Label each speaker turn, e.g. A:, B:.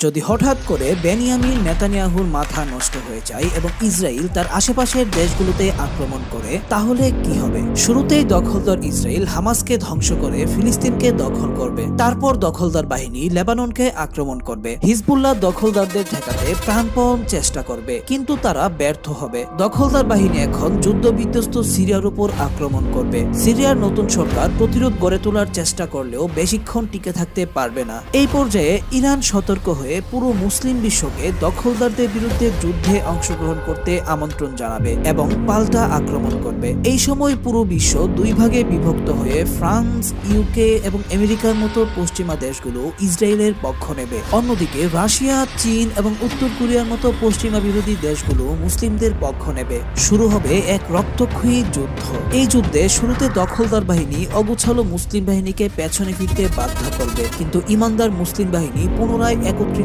A: যদি হঠাৎ করে বেনিয়ামিন নেতানিয়াহুর মাথা নষ্ট হয়ে যায় এবং ইসরায়েল তার আশেপাশের দেশগুলোতে আক্রমণ করে তাহলে কি হবে? শুরুতেই দখলদার ইসরায়েল হামাসকে ধ্বংস করে ফিলিস্তিনকে দখল করবে। তারপর দখলদার বাহিনী লেবাননকে আক্রমণ করবে। হিজবুল্লাহ দখলদারদের ঠেকাতে প্রাণপণ চেষ্টা করবে, কিন্তু তারা ব্যর্থ হবে। দখলদার বাহিনী এখন যুদ্ধবিধ্বস্ত সিরিয়ার উপর আক্রমণ করবে। সিরিয়ার নতুন সরকার প্রতিরোধ গড়ে তোলার চেষ্টা করলেও বেশিক্ষণ টিকে থাকতে পারবে না। এই পর্যায়ে ইরান সতর্ক হয়ে পুরো মুসলিম বিশ্বকে দখলদারদের বিরুদ্ধে যুদ্ধে অংশগ্রহণ করতে আমন্ত্রণ জানাবে এবং পাল্টা আক্রমণ করবে। এই সময় পুরো বিশ্ব দুই ভাগে বিভক্ত হয়ে ফ্রান্স, ইউকে এবং আমেরিকার মতো পশ্চিমা দেশগুলো ইসরায়েলের পক্ষ নেবে। অন্যদিকে রাশিয়া, চীন এবং উত্তর কোরিয়ার মতো পশ্চিমা বিরোধী দেশগুলো মুসলিমদের পক্ষ নেবে। শুরু হবে এক রক্তক্ষয়ী যুদ্ধ। এই যুদ্ধে শুরুতে দখলদার বাহিনী অগুছালো মুসলিম বাহিনীকে পেছনে ফিরতে বাধ্য করবে, কিন্তু ইমানদার মুসলিম বাহিনী পুনরায় একত্রিত